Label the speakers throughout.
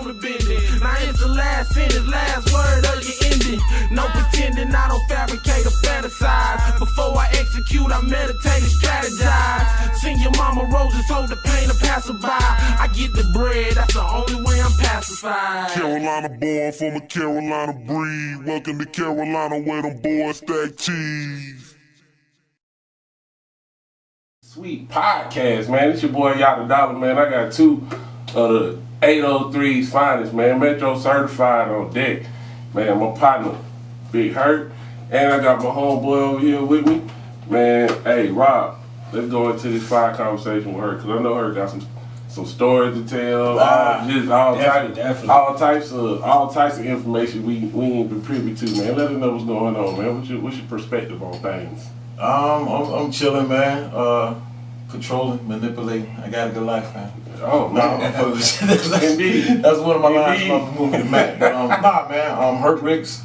Speaker 1: on the bending. Now it's the last sentence, last word of your ending. No pretending, I don't fabricate or fantasize. Before I execute, I meditate and strategize. Sing your mama roses, hold the pain of passerby. I get the bread, that's the only way I'm pacified.
Speaker 2: Carolina born from a Carolina breed. Welcome to Carolina where them boys stack cheese.
Speaker 3: Sweet podcast, man. It's your boy Yadda, man. I got two of the 803's finest, man. Metro certified on deck. Man, my partner, Big Hurk. And I got my homeboy over here with me. Man, hey, Rob, let's go into this fire conversation with Hurk, because I know Hurk got some stories to tell. All types of information we ain't been privy to, man. Let us know what's going on, man. What's your perspective on things?
Speaker 4: I'm chilling, man. Controlling, manipulating. I got a good life, man.
Speaker 3: Oh, no.
Speaker 4: Indeed. That's one of my lines about the movie, The Mac. Nah, man. Hurk Ricks,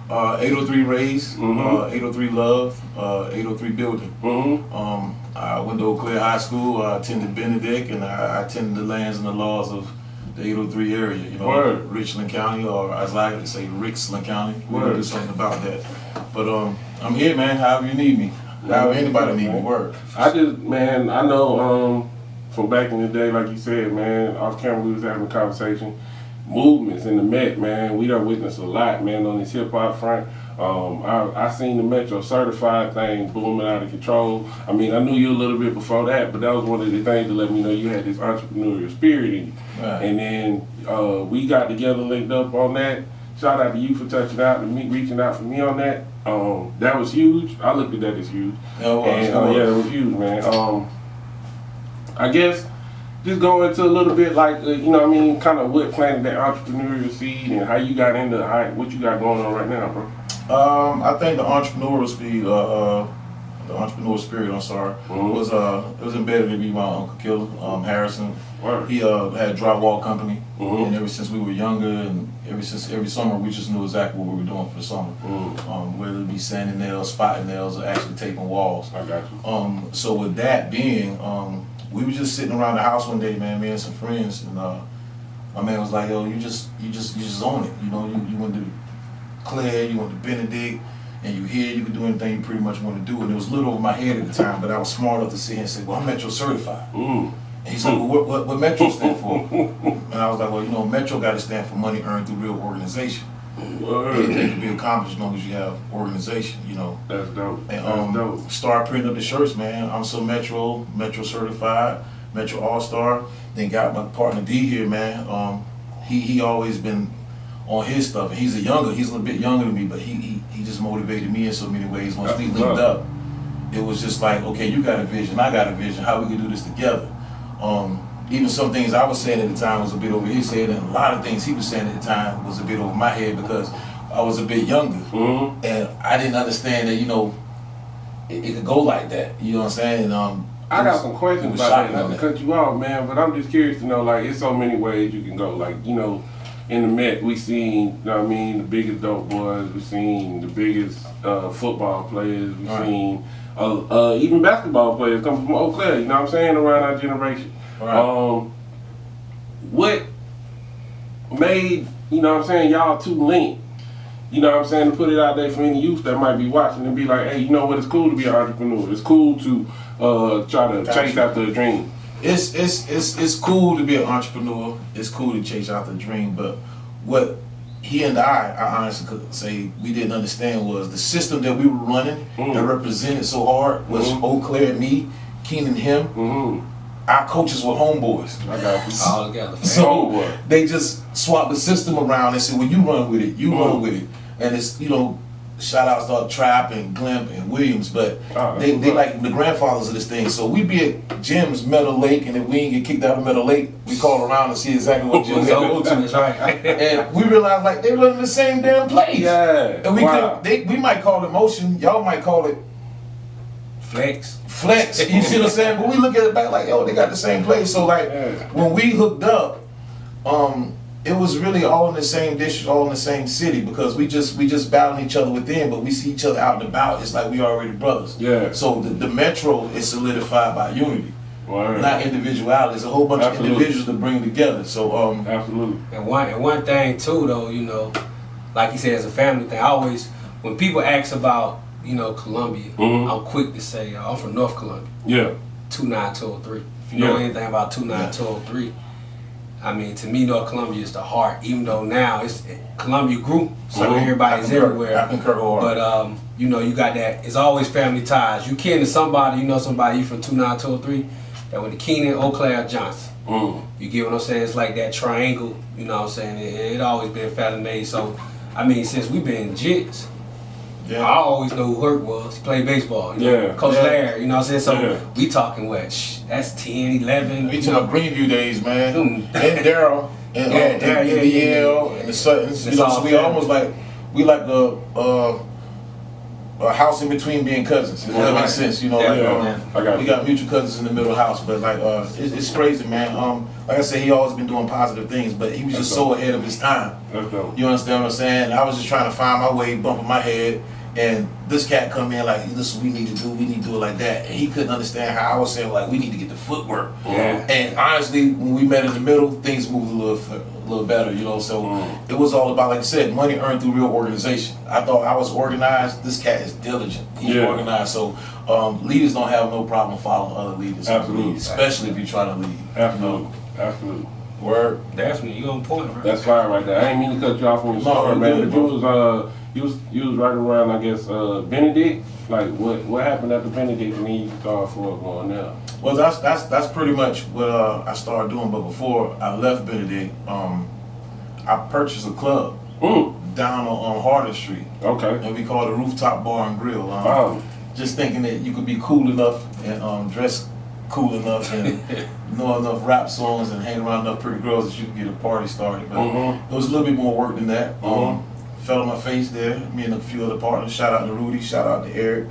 Speaker 4: 803 Raised, 803 Love, 803 Building. I went to Eau Claire High School. I attended Benedict, and I attended the lands and the laws of the 803 area. You know,
Speaker 3: Word.
Speaker 4: Richland County, or as I like to say, Ricksland County. We're gonna do something about that. But I'm here, man. However you need me. However anybody need me. Word.
Speaker 3: I know from back in the day, like you said, man, off camera we was having a conversation. Movements in the Met, man, we done witnessed a lot, man, on this hip hop front. I seen the Metro certified thing booming out of control. I mean, I knew you a little bit before that, but that was one of the things that let me know you had this entrepreneurial spirit in you.
Speaker 4: Right.
Speaker 3: And then we got together, linked up on that. Shout out to you for touching out and me reaching out for me on that. That was huge. I looked at that as huge.
Speaker 4: Yeah, it was.
Speaker 3: And, yeah, it was huge, man. I guess just go into a little bit like, you know what I mean, kind of what planted that entrepreneurial seed and how you got into what you got going on right now, bro.
Speaker 4: I think the entrepreneurial spirit, was embedded in me by my Uncle Killer, Harrison.
Speaker 3: Word.
Speaker 4: He had a drywall company, and ever since we were younger, and every summer, we just knew exactly what we were doing for the summer. Whether it be sanding nails, spotting nails, or actually taping walls.
Speaker 3: I got you.
Speaker 4: So with that being, we were just sitting around the house one day, man, me and some friends, and my man was like, "Yo, you just own it. You know, you went to Claire, you went to Benedict, and you here, you can do anything you pretty much want to do." And it was a little over my head at the time, but I was smart enough to sit here and say, "Well, I'm Metro certified." And he's like, "Well, what Metro stand for?" And I was like, "Well, you know, Metro got to stand for money earned through real organization. Anything can be accomplished as long as you have organization, you know."
Speaker 3: That's dope.
Speaker 4: And
Speaker 3: That's dope.
Speaker 4: Start printing up the shirts, man. I'm so Metro certified, Metro All-Star. Then got my partner D here, man. He always been on his stuff, and he's a little bit younger than me, but he just motivated me in so many ways. Once we linked up, it was just like, okay, you got a vision, I got a vision, how we can do this together. Even some things I was saying at the time was a bit over his head, and a lot of things he was saying at the time was a bit over my head because I was a bit younger, and I didn't understand that, you know, it could go like that. You know what I'm saying? And,
Speaker 3: I got some questions about that. Not to cut you off, man, but I'm just curious to know, like, it's so many ways you can go. Like, you know, in the Met, we seen, you know what I mean, the biggest dope boys. We seen the biggest football players. We seen even basketball players come from Eau Claire. You know what I'm saying? Around our generation.
Speaker 4: Right.
Speaker 3: What made, you know what I'm saying, y'all two linked? You know what I'm saying, to put it out there for any youth that might be watching and be like, hey, you know what? It's cool to be an entrepreneur. It's cool to try to chase after a dream.
Speaker 4: It's cool to be an entrepreneur. It's cool to chase after a dream. But what he and I honestly could say we didn't understand was the system that we were running that represented so hard was Eau Claire and me, Keenan, him. Our coaches were homeboys.
Speaker 3: I got you.
Speaker 5: All together.
Speaker 4: So they just swapped the system around and said, well, you run with it, you run with it. And it's, you know, shout outs to Trap and Glimp and Williams, but they like the grandfathers of this thing. So we be at gyms, Meadow Lake, and if we ain't get kicked out of Meadow Lake, we call around and see exactly what gyms they go to. And we realized like they running the same damn place.
Speaker 3: Yeah.
Speaker 4: And we might call it motion, y'all might call it
Speaker 5: Flex.
Speaker 4: You see what I'm saying? But we look at it back like, yo, they got the same place. So like when we hooked up, it was really all in the same district, all in the same city, because we just battling each other within, but we see each other out and about. It's like we already brothers.
Speaker 3: Yeah.
Speaker 4: So the metro is solidified by unity. not individuality. It's a whole bunch
Speaker 3: Absolutely.
Speaker 4: of individuals to bring together. So
Speaker 3: Absolutely.
Speaker 5: And one thing too, though, you know, like you said, as a family thing, I always, when people ask about, you know, Columbia, I'm quick to say I'm from North Columbia.
Speaker 3: Yeah.
Speaker 5: 29203. If you know anything about 29203, I mean, to me, North Columbia is the heart. Even though now it's Columbia grew, so everybody's everywhere.
Speaker 4: I concur hard.
Speaker 5: But you know, you got that. It's always family ties. You kin to somebody, you know somebody, you from 29203, that went to Keenan, Eau Claire, Johnson. You get what I'm saying? It's like that triangle. You know what I'm saying? It always been family made. So, I mean, since we've been jits.
Speaker 4: Yeah.
Speaker 5: I always know who Hurk was. He played baseball. You know? Coach Larry, you know what I'm saying? So we talking what? That's 10, 11.
Speaker 4: We talking about Greenview days, man. And Daryl. And DL and the Suttons. You know, so we almost like, we like a house in between being cousins. If that makes sense, you know. We got mutual cousins in the middle house, but like it's crazy, man. Like I said, he always been doing positive things, but he was just so ahead of his time. You understand what I'm saying? I was just trying to find my way, bumping my head, and this cat come in like, this is what we need to do. We need to do it like that, and he couldn't understand how I was saying like we need to get the footwork. And honestly, when we met in the middle, things moved a little better, you know. So it was all about, like I said, money earned through real organization. I thought I was organized. This cat is diligent. He's organized. So leaders don't have no problem following other leaders.
Speaker 3: Absolutely.
Speaker 4: Especially if you're trying to lead.
Speaker 3: Absolutely. Absolutely.
Speaker 5: Word. Definitely, you on point, bro.
Speaker 3: That's fine right there. I ain't mean to cut you off when you started, man. But you was right around, I guess, Benedict. Like what happened after Benedict and then you started for going now?
Speaker 4: Well, that's pretty much what I started doing. But before I left Benedict, I purchased a club down on Harder Street.
Speaker 3: Okay.
Speaker 4: And we called it Rooftop Bar and Grill. Just thinking that you could be cool enough and dress cool enough and know enough rap songs and hang around enough pretty girls that you could get a party started. But it was a little bit more work than that. Fell on my face there, me and a few other partners. Shout out to Rudy, shout out to Eric.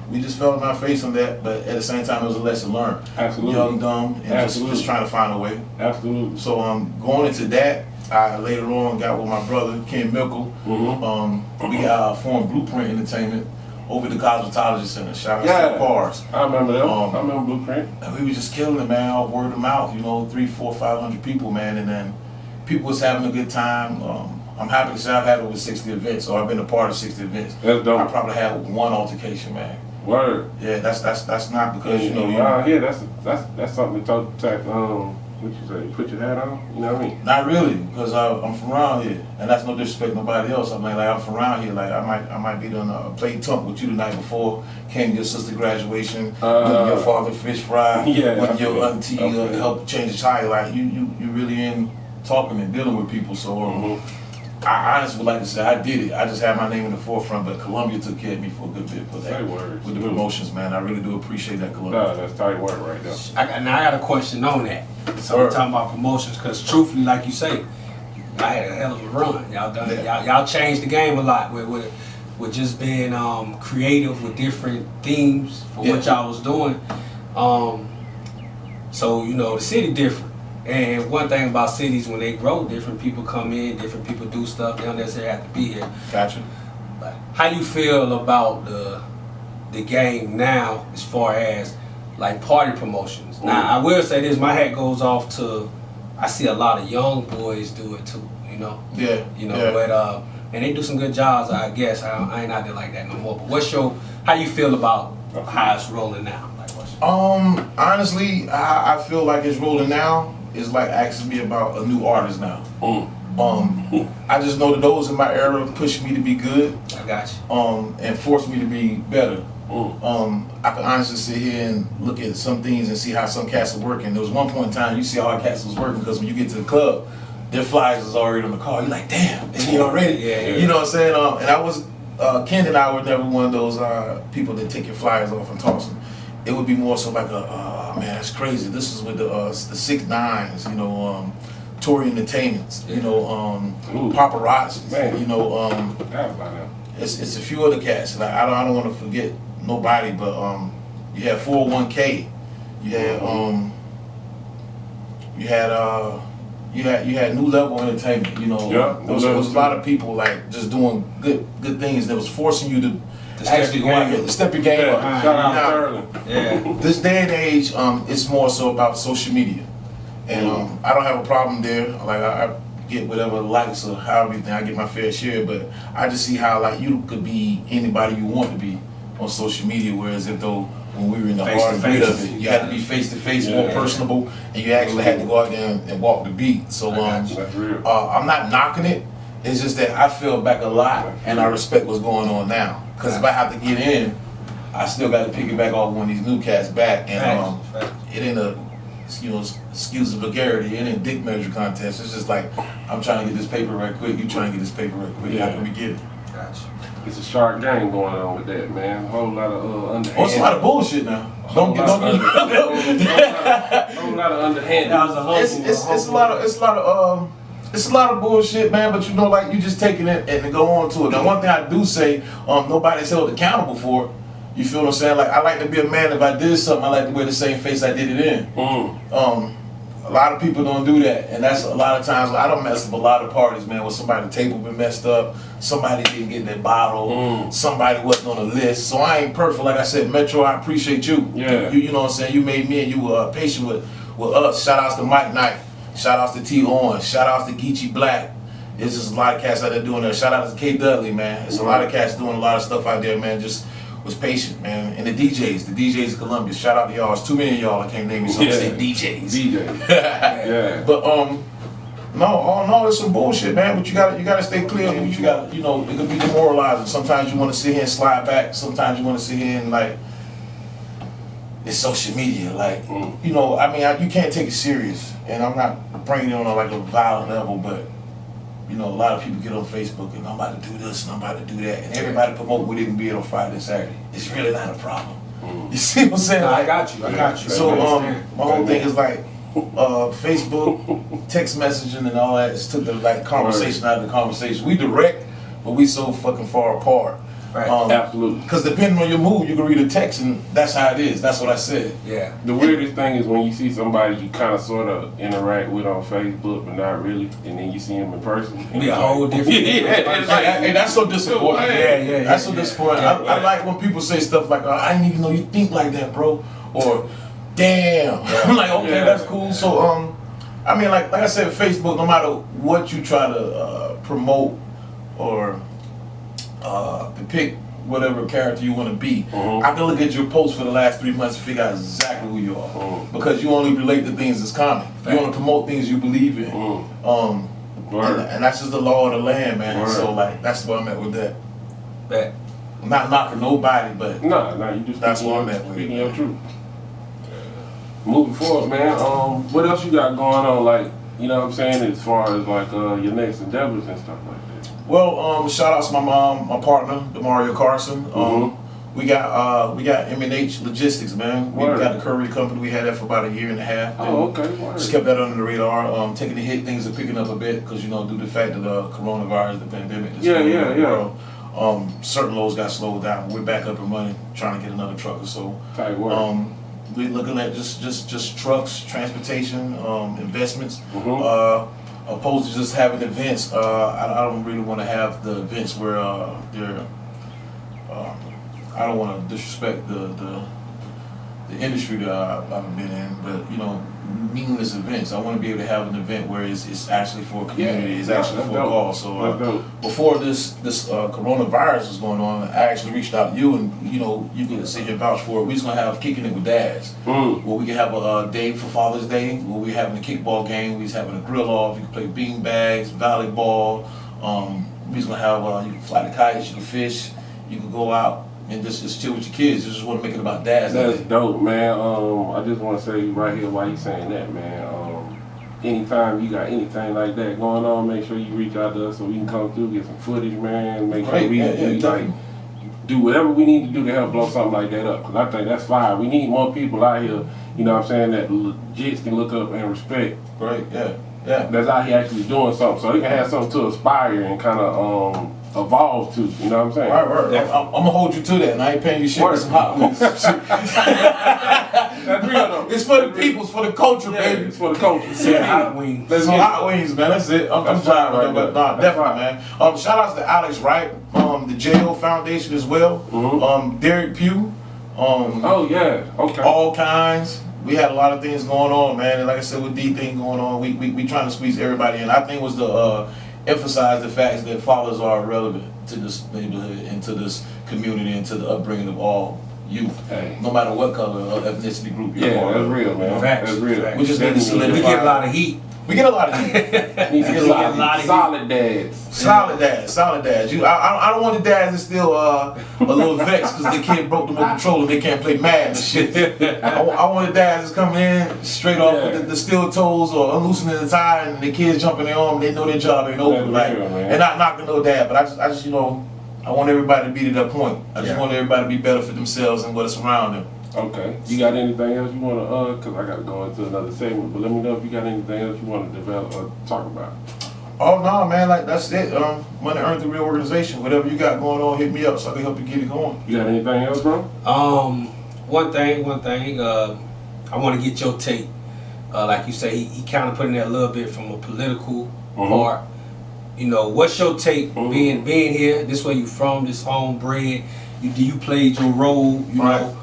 Speaker 4: We just fell on our face on that, but at the same time it was a lesson learned.
Speaker 3: Absolutely.
Speaker 4: Young, dumb, and just trying to find a way.
Speaker 3: Absolutely.
Speaker 4: So going into that, I later on got with my brother, Ken Mickle. We formed Blueprint Entertainment over at the Cosmetology Center. Shout out to Cars.
Speaker 3: I remember that. I remember Blueprint.
Speaker 4: And we was just killing it, man, all word of mouth, you know, 300, 400, 500 people, man, and then people was having a good time. I'm happy to say I've had over 60 events, so I've been a part of 60 events.
Speaker 3: That's dope.
Speaker 4: I probably had one altercation, man.
Speaker 3: Word.
Speaker 4: Yeah, that's not because you know.
Speaker 3: That's something to talk what you say? Put your hat on. You know what I mean?
Speaker 4: Not really, because I'm from around here, and that's no disrespect to nobody else. I mean, like I'm from around here. Like I might be done played tump with you the night before, came to your sister graduation, your father fish fry, when your auntie helped change the tire. Like you really in talking and dealing with people. So I honestly would like to say I did it. I just had my name in the forefront, but Columbia took care of me for a good bit for that. With the promotions, man. I really do appreciate that, Columbia.
Speaker 3: No, that's tight work right there.
Speaker 5: I got a question on that. So we're talking about promotions, because truthfully, like you say, I had a hell of a run. Y'all changed the game a lot with just being creative with different themes for what y'all was doing. So you know, the city different. And one thing about cities, when they grow, different people come in, different people do stuff. They don't necessarily have to be here.
Speaker 4: Gotcha.
Speaker 5: But how you feel about the game now, as far as like party promotions? Now, I will say this: my hat goes off to. I see a lot of young boys do it too. You know.
Speaker 4: Yeah.
Speaker 5: You know, but and they do some good jobs. I guess I ain't out there like that no more. But how you feel about how it's rolling now? Like
Speaker 4: honestly, I feel like it's rolling now. Is like asking me about a new artist now. I just know that those in my era pushed me to be good.
Speaker 5: I got you.
Speaker 4: And forced me to be better. I can honestly sit here and look at some things and see how some cats are working. There was one point in time you see how our cats was working, because when you get to the club, their flyers is already on the car. You're like, damn, and he already. You know what I'm saying? And I was Ken and I were never one of those people that take your flyers off and toss them. It would be more so like man, that's crazy. This is with the 6ix9ines, you know, Tory Entertainments, you know, Paparazzi,
Speaker 3: man.
Speaker 4: You know, it's a few other cats. Like I don't want to forget nobody, but you had 401k, you had New Level Entertainment, you know. There was a lot of people like just doing good things that was forcing you to actually go out here, step your game up.
Speaker 3: Shout out Sterling.
Speaker 5: Yeah.
Speaker 4: This day and age, it's more so about social media, and I don't have a problem there. Like I get whatever likes or how everything, I get my fair share, but I just see how like you could be anybody you want to be on social media, whereas if though when we were in the hard grit of it, you had to be face to face, more personable, and you actually had to go out there and walk the beat. So
Speaker 3: That's real.
Speaker 4: I'm not knocking it. It's just that I feel back a lot, and I respect what's going on now. Because if I have to get in, I still got to piggyback off one of these new cats back, and it ain't a, excuse the vulgarity, it ain't dick measure contest. It's just like I'm trying to get this paper right quick. You trying to get this paper right quick. How can we get it?
Speaker 5: Gotcha.
Speaker 3: It's a sharp game going on with that, man. A whole lot of underhand.
Speaker 4: Oh, it's a lot of bullshit now.
Speaker 3: A whole lot of underhand.
Speaker 4: It's a lot of bullshit, man. But like you just taking it and go on to it. Now, one thing I do say, nobody's held accountable for it. You feel what I'm saying? Like I like to be a man. If I did something, I like to wear the same face I did it in. A lot of people don't do that, and that's a lot of times I don't mess up a lot of parties, man. Where somebody's table been messed up, somebody didn't get their bottle, somebody wasn't on the list. So I ain't perfect, like I said. Metro, I appreciate you.
Speaker 3: Yeah.
Speaker 4: You know what I'm saying? You made me, and you were patient with us. Shout outs to Mike Knight. Shout outs to T. Owen. Shout outs to Geechee Black. There's just a lot of cats out there doing that. Shout out to K. Dudley, man. There's a lot of cats doing a lot of stuff out there, man. Just was patient, man. And the DJs of Columbia. Shout out to y'all. It's too many of y'all. I can't name you, so I'm saying DJs.
Speaker 3: DJs. Yeah.
Speaker 4: But no, it's some bullshit, man. But you gotta stay clear. You got, it could be demoralizing. Sometimes you want to sit here and slide back. Sometimes you want to sit here and like, it's social media. Like, you can't take it serious. And I'm not bringing it on like a violent level, but a lot of people get on Facebook and I'm about to do this and I'm about to do that, and everybody promote what they can be on Friday and Saturday. It's really not a problem. You see what I'm saying?
Speaker 5: No,
Speaker 4: like,
Speaker 5: I got you.
Speaker 4: So my whole thing is like Facebook, text messaging and all that. It's took the like conversation out of the conversation. We direct, but we so fucking far apart.
Speaker 5: Right.
Speaker 3: Absolutely.
Speaker 4: Because depending on your mood, you can read a text and that's how it is. That's what I said.
Speaker 5: Yeah.
Speaker 3: The weirdest thing is when you see somebody you kind of sort of interact with on Facebook, but not really, and then you see them in person.
Speaker 5: Be a whole different.
Speaker 4: Hey, that's so disappointing.
Speaker 5: Yeah.
Speaker 4: That's so disappointing. I like when people say stuff like, I didn't even know you think like that, bro. Or, damn. I'm like, okay, that's cool. So, like I said, Facebook, no matter what you try to promote or depict whatever character you want to be, I can look at your post for the last 3 months and figure out exactly who you are. Because you only relate to things that's common. You want to promote things you believe in. And that's just the law of the land, man. So like that's where I'm at with that. I'm not knocking nobody, but
Speaker 3: no, you just
Speaker 4: that's where I'm at with
Speaker 3: speaking your truth. Moving forward, man. What else you got going on? Like, you know what I'm saying, as far as like your next endeavors and stuff like that.
Speaker 4: Well, shout out to my mom, my partner, Demario Carson. We got M&H Logistics, man. We got the courier company. We had that for about a year and a half.
Speaker 3: Oh, okay.
Speaker 4: Just kept that under the radar. Taking the hit, things are picking up a bit because due to the fact that the coronavirus, the pandemic, certain loads got slowed down. We're back up and running, trying to get another truck or so. We're looking at just trucks, transportation, investments. Opposed to just having events. I don't really want to have the events where they're. I don't want to disrespect the industry that I've been in, but meaningless events. I want to be able to have an event where it's actually for a community, it's actually for a cause. So before this coronavirus was going on, I actually reached out to you, and you can sit here and vouch for it. We're just gonna have Kicking It with Dads, where we can have a day for Father's Day, where we're having a kickball game, we're having a grill off, you can play bean bags, volleyball. We're just gonna have you can fly the kites, you can fish, you can go out and just chill with your kids. You just want to make it about dads.
Speaker 3: That's dope, man. I just want to say right here why you saying that, man. Anytime you got anything like that going on, make sure you reach out to us so we can come through, get some footage, man. Make sure we do whatever we need to do to help blow something like that up. Because I think that's fine. We need more people out here, that legit can look up and respect.
Speaker 4: Right, yeah.
Speaker 3: That's out here actually doing something. So they can have something to aspire and kind of evolve to, you know what I'm saying?
Speaker 4: Right. I'm gonna hold you to that, and I ain't paying you shit for some hot wings. It's for the people, it's for the culture, baby.
Speaker 3: It's for the culture.
Speaker 5: Hot wings.
Speaker 4: Let's get hot wings, man. That's it. I'm trying
Speaker 3: right
Speaker 4: to but nah, definitely, man. Shout outs to Alex Wright, the JO Foundation as well. Derek Pugh.
Speaker 3: Oh yeah, okay.
Speaker 4: All kinds. We had a lot of things going on, man. And like I said, with D thing going on, we trying to squeeze everybody in. I think it was to emphasize the fact that fathers are relevant to this neighborhood and to this community and to the upbringing of all youth, no matter what color or ethnicity group you're
Speaker 3: Yeah, that's real, man.
Speaker 5: Facts.
Speaker 3: That's real.
Speaker 4: We just need to solidify.
Speaker 5: We get a lot of heat.
Speaker 4: We get a lot of heat.
Speaker 3: We get a lot of solid dads.
Speaker 4: Solid dads. Solid dads. I don't want the dads that's still a little vexed because the kid broke the remote control and they can't play Madden and shit. I want the dads that's coming in straight off with the steel toes or unloosening the tie and the kids jumping their arm and they know their job ain't over. Like, and not knocking no dad, but I just you know, I want everybody to be to that point. I just want everybody to be better for themselves and what's around them.
Speaker 3: Okay. You got anything else you want to, because I got to go into another segment, but let me know if you got anything else you want to develop or talk about.
Speaker 4: Oh, no, man, like, that's it. Money earned through real organization. Whatever you got going on, hit me up so I can help you get it going.
Speaker 3: You got anything else, bro?
Speaker 5: One thing. I want to get your take. Like you say, he kind of put in there a little bit from a political part. You know, what's your take being here? This where you from, this homebred. You played your role, you know.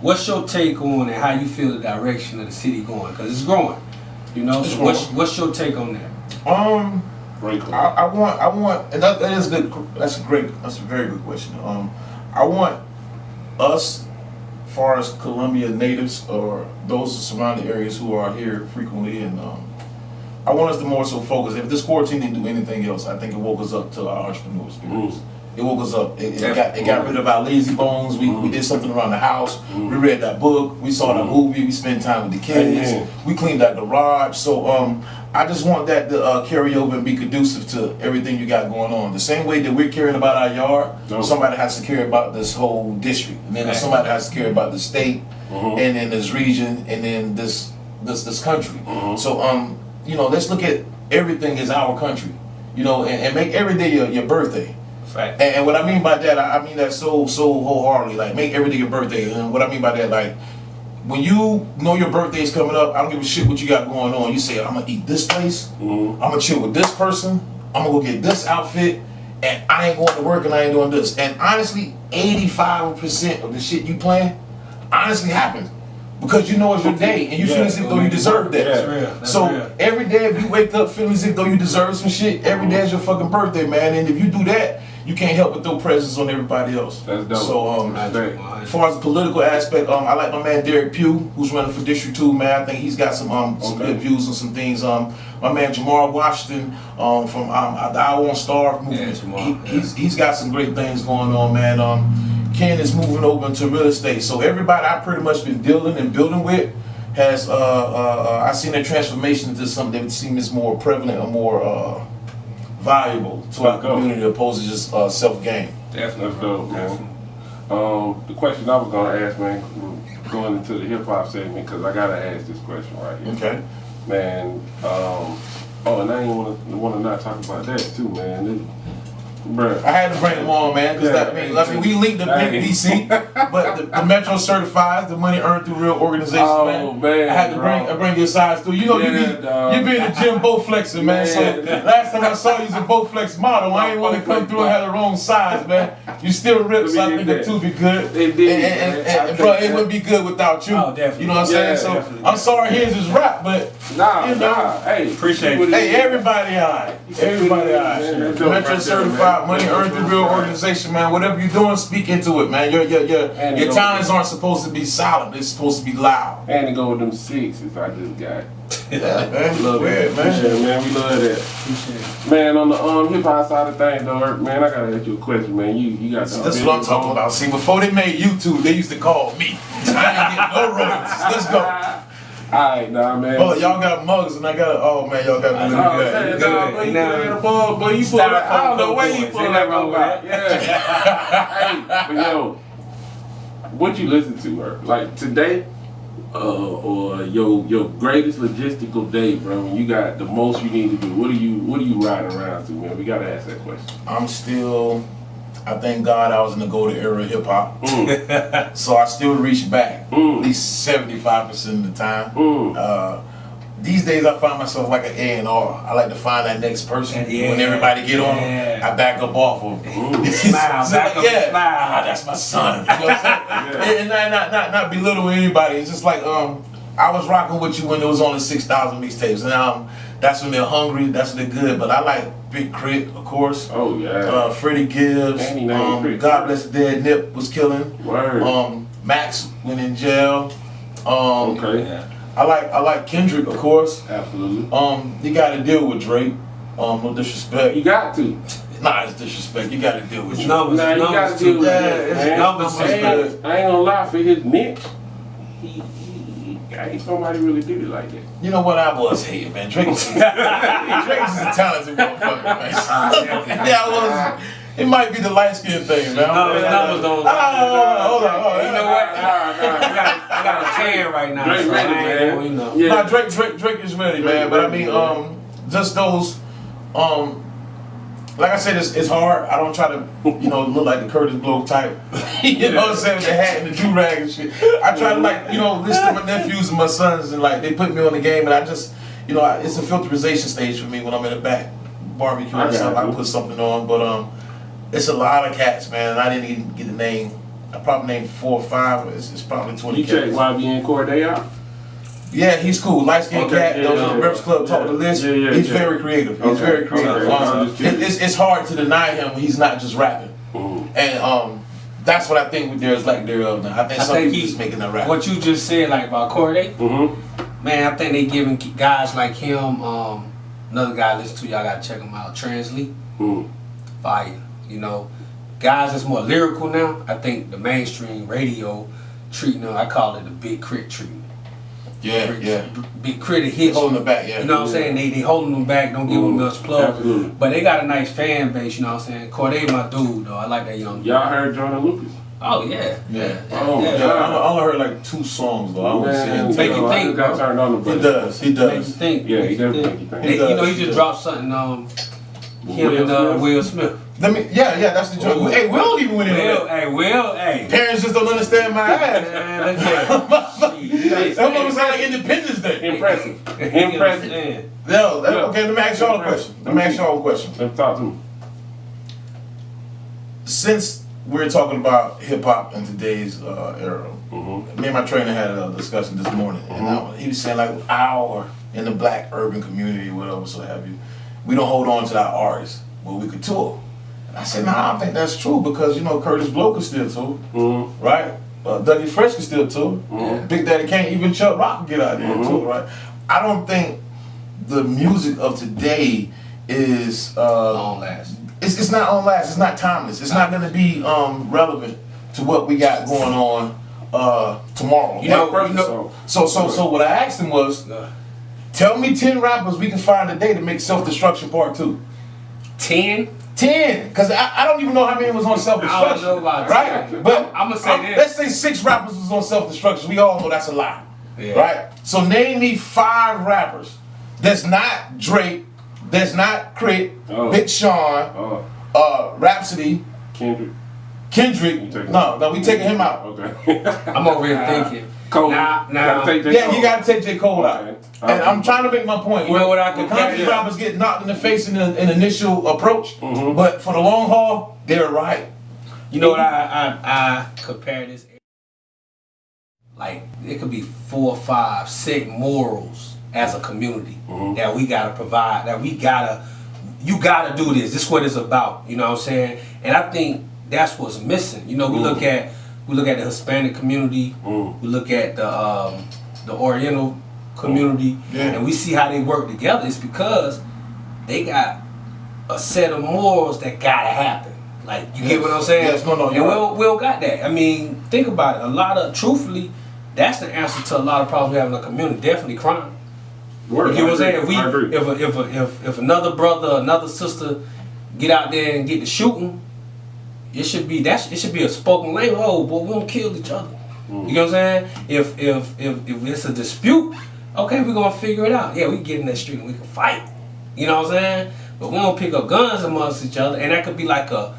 Speaker 5: What's your take on and how you feel the direction of the city going? Because it's growing, you know. So what's your take on that?
Speaker 3: Great question.
Speaker 4: I want, and that is good. That's a very good question. I want us, as far as Columbia natives or those surrounding areas who are here frequently, and I want us to more so focus. If this quarantine didn't do anything else, I think it woke us up to our entrepreneur spirits. It woke us up. It got rid of our lazy bones. We did something around the house. We read that book. We saw that movie. We spent time with the kids. We cleaned that garage. So I just want that to carry over and be conducive to everything you got going on. The same way that we're caring about our yard, somebody has to care about this whole district, and then somebody has to care about the state, and then this region, and then this country. So you know, let's look at everything as our country. You know, and make every day your birthday. And what I mean by that, I mean that so wholeheartedly. Like, make every day your birthday. And what I mean by that, like, when you know your birthday is coming up, I don't give a shit what you got going on. You say, I'm gonna eat this place, I'm gonna chill with this person, I'm gonna go get this outfit, and I ain't going to work and I ain't doing this. And honestly, 85% of the shit you plan honestly happens. Because you know it's your day and you feel as if though you deserve that. That's real. Every day if you wake up feeling as if though you deserve some shit, every day is your fucking birthday, man. And if you do that, you can't help but throw presents on everybody else.
Speaker 3: That's dope.
Speaker 4: So as far as the political aspect, I like my man Derek Pugh, who's running for District 2, man. I think he's got some good views on some things. My man Jamar Washington from the I Want Star movement. He's got some great things going on, man. Ken is moving over into real estate. So everybody I've pretty much been dealing and building with has I've seen a transformation into something that seems more prevalent or more valuable to our community opposed to just self-gain.
Speaker 3: Definitely. That's dope, man. The question I was gonna ask, man, going into the hip hop segment, because I gotta ask this question right here.
Speaker 4: Okay.
Speaker 3: Man, and I ain't wanna not talk about that too, man. Bruh.
Speaker 4: I had to bring them on, man, because I mean, we linked the DC, but the Metro certifies the money earned through real organization, man. I had to bring your size through. You know, you be in the gym Bowflexing, man. So last time I saw you was a Bowflex model. I ain't want to come through and have the wrong size, man. You still ripped, so I think the two be good. And bro, it wouldn't be good without you.
Speaker 5: Oh, definitely.
Speaker 4: You know what I'm saying? So I'm sorry his is rap, but
Speaker 3: hey,
Speaker 4: appreciate it. Hey, everybody alright. Everybody alright. Metro certified. Money earned through real organization, man. Whatever you're doing, speak into it, man. Your talents aren't supposed to be silent. They're supposed to be loud.
Speaker 3: And to go with them sixes I just got.
Speaker 4: Yeah, man.
Speaker 3: Love it, man. Appreciate it, man. We love that. Appreciate it. Man, on the hip hop side of things, though, Hurk, man, I gotta ask you a question, man. You got
Speaker 4: this is what I'm talking about. See, before they made YouTube, they used to call me. I didn't get no royalties. Let's go.
Speaker 3: Alright, nah, man.
Speaker 4: Oh, y'all got mugs and I got man, y'all got me looking good.
Speaker 3: Boy, you pull that. I don't know where you pull that from. Yeah. Hey, but yo, what you listen to, Hurk? Like today, or your greatest logistical day, bro, when you got the most you need to do, what are you riding around to, man? We gotta ask that question.
Speaker 4: I'm still I thank God I was in the golden era of hip hop. So I still reach back at least 75% of the time. These days I find myself like an A&R. I like to find that next person. When everybody get on, I back up off of them.
Speaker 5: Smile, back up and smile.
Speaker 4: That's my son. You know what I'm saying? And not belittling anybody. It's just like I was rocking with you when there was only 6,000 mixtapes, and that's when they're hungry. That's when they're good. But I like Big Crit, of course.
Speaker 3: Oh yeah.
Speaker 4: Freddie Gibbs. God Bless the Dead. Nip was killing.
Speaker 3: Word.
Speaker 4: Max went in jail.
Speaker 3: Okay.
Speaker 5: Yeah.
Speaker 4: I like Kendrick, of course.
Speaker 3: Absolutely.
Speaker 4: You got to deal with Drake. No disrespect.
Speaker 3: You got to.
Speaker 4: Nah, it's disrespect. You got to deal with Drake.
Speaker 5: Numbers,
Speaker 3: Nah, you got to deal with that, man.
Speaker 5: Numbers
Speaker 3: I ain't gonna lie, for his niche, ain't somebody really did it like that.
Speaker 4: You know what I was hating, man? Drake is a talented motherfucker, man. Yeah, I was. It might be the light skin thing, man.
Speaker 5: Numbers don't.
Speaker 4: Hold on.
Speaker 5: You know what? I got a tan right now.
Speaker 3: Drake
Speaker 5: so
Speaker 3: ready,
Speaker 5: I ain't
Speaker 3: man.
Speaker 5: gonna, you know.
Speaker 3: Yeah.
Speaker 4: Nah, Drake is ready, man. But I mean, just those, like I said, it's hard. I don't try to, look like the Curtis Blow type. You know what I'm saying? With the hat and the do-rag and shit. I try to listen to my nephews and my sons, and they put me on the game, and I just, it's a filterization stage for me when I'm in the back barbecue or something. I put something on, but it's a lot of cats, man. And I didn't even get the name. I probably named 4 or 5. It's probably 20
Speaker 3: You
Speaker 4: cats.
Speaker 3: check YBN Corday out?
Speaker 4: Yeah, he's cool. Light skinned cat. That was on the Breakfast Club top of the list. He's very creative. He's very creative. It's hard to deny him when he's not just rapping. And that's what I think there's lack thereof now. I think some people just making that rap.
Speaker 5: What you just said, like about Corday, man, I think they giving guys like him, another guy I listen to, y'all gotta check him out, Translate, fire. Guys that's more lyrical now, I think the mainstream radio treating them, I call it the Big Crit treatment.
Speaker 4: Yeah.
Speaker 5: Big Crit hits.
Speaker 4: Holding them back, yeah.
Speaker 5: You know what I'm saying? They holding them back, don't give them much plug.
Speaker 3: Absolutely.
Speaker 5: But they got a nice fan base, you know what I'm saying? Corday my dude, though. I like that young dude.
Speaker 3: Y'all heard Jordan Lucas?
Speaker 5: Oh, yeah.
Speaker 3: Oh, my
Speaker 4: I
Speaker 3: God.
Speaker 4: only heard like 2 songs though. I don't see
Speaker 3: Man,
Speaker 4: it.
Speaker 5: Make you think,
Speaker 3: I got
Speaker 5: bro.
Speaker 3: turned on the
Speaker 4: He
Speaker 3: brother.
Speaker 4: does.
Speaker 5: Make you think.
Speaker 3: Yeah, he definitely
Speaker 5: Think.
Speaker 3: make you think.
Speaker 5: He just dropped something, Will Smith.
Speaker 4: That's the joke. Hey, Will don't even win it.
Speaker 5: Will,
Speaker 4: Parents just don't understand my ass.
Speaker 5: Man, let's
Speaker 4: That mother sound like Independence Day.
Speaker 3: Impressive.
Speaker 4: Okay, let me ask y'all a question.
Speaker 3: Let me talk to him.
Speaker 4: Since we're talking about hip hop in today's era, me and my trainer had a discussion this morning, and he was saying like in the black urban community, whatever, so have you, we don't hold on to our artists, but we could tour. And I said, I don't think that's true because Curtis Blow can still tour, right? Dougie Fresh can still tour. Big Daddy Kane, even Chuck Rock can get out there and tour, right? I don't think the music of today is
Speaker 5: long last.
Speaker 4: It's not on last. It's not timeless. It's not going to be relevant to what we got going on tomorrow. So what I asked him was, tell me 10 rappers we can find today to make Self-Destruction Part 2.
Speaker 5: 10?
Speaker 4: 10, because I don't even know how many was on Self-Destruction.
Speaker 5: I don't know about
Speaker 4: right?
Speaker 5: 10.
Speaker 4: But
Speaker 5: I'm gonna say this.
Speaker 4: Let's say 6 rappers was on Self-Destruction. We all know that's a lie, right? So name me 5 rappers that's not Drake, that's not Crit, Big Sean, Rhapsody, Kendrick. No, we taking him out.
Speaker 3: Okay.
Speaker 5: I'm over here thinking.
Speaker 3: Cole.
Speaker 5: Now,
Speaker 4: You gotta take J. Cole out. And I'm trying to make my point.
Speaker 5: You know what I
Speaker 4: the
Speaker 5: compare?
Speaker 4: conscious rappers get knocked in the face in an initial approach, but for the long haul, they're right.
Speaker 5: You know what I compare this? Like it could be 4, 5, 6 morals as a community that we gotta provide. You gotta do this. This is what it's about. You know what I'm saying? And I think that's what's missing. We look at the Hispanic community. We look at the Oriental community, and we see how they work together. It's because they got a set of morals that gotta happen. Like you get what I'm saying?
Speaker 4: Yes, no,
Speaker 5: and we don't got that. I mean, think about it. Truthfully, that's the answer to a lot of problems we have in the community. Definitely crime. You get what I'm saying? If another brother, another sister get out there and get to shooting, it should be a spoken language. Oh, boy, we don't kill each other. You know what I'm saying? If it's a dispute, okay, we're gonna figure it out. Yeah, we get in that street and we can fight. You know what I'm saying? But we don't pick up guns amongst each other, and that could be like a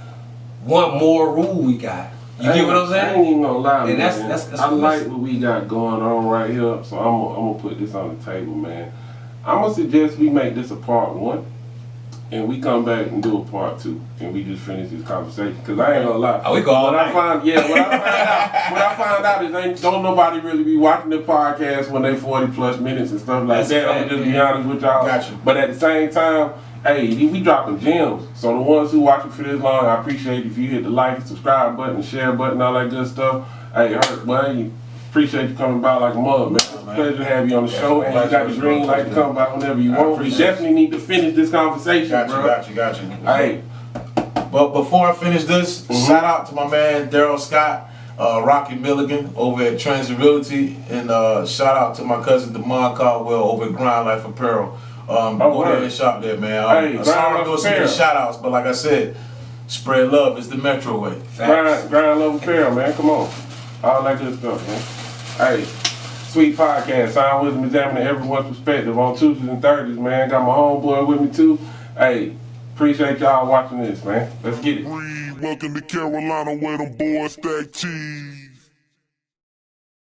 Speaker 5: one more rule we got. You get what I'm saying?
Speaker 3: I ain't even gonna lie,
Speaker 5: And
Speaker 3: man.
Speaker 5: that's
Speaker 3: I like what we got going on right here, so I'm gonna put this on the table, man. I'm gonna suggest we make this a part 1, and we come back and do a part 2, and we just finish this conversation. Cause I ain't gonna lie.
Speaker 5: Oh, we go all night.
Speaker 3: What I find out is don't nobody really be watching the podcast when they 40 plus minutes and stuff like that. I'm just be honest with y'all.
Speaker 4: Gotcha.
Speaker 3: But at the same time, hey, we dropping gems. So the ones who watching for this long, I appreciate if you hit the like, subscribe button, share button, all that good stuff. Hey, Hurk, boy, appreciate you coming by like a mug, man. It's a pleasure to have you on the show, and you got the green light to come by whenever you want. We definitely need to finish this conversation, bro.
Speaker 4: Got you.
Speaker 3: Hey.
Speaker 4: But before I finish this, shout out to my man Daryl Scott, Rocky Milligan over at Transability, and shout out to my cousin Damon Caldwell over at Grind Life Apparel. Go there and shop there, man.
Speaker 3: Hey,
Speaker 4: sorry I'm doing some good shout outs, but like I said, spread love. It's the Metro way.
Speaker 3: Grind Love Apparel, man. Come on. All that good stuff, man. Hey, sweet podcast. Sound Wisdom examining everyone's perspective on Tuesdays and Thursdays, man. Got my homeboy with me too. Hey, appreciate y'all watching this, man. Let's get it.
Speaker 2: Welcome to Carolina where them boys stack cheese.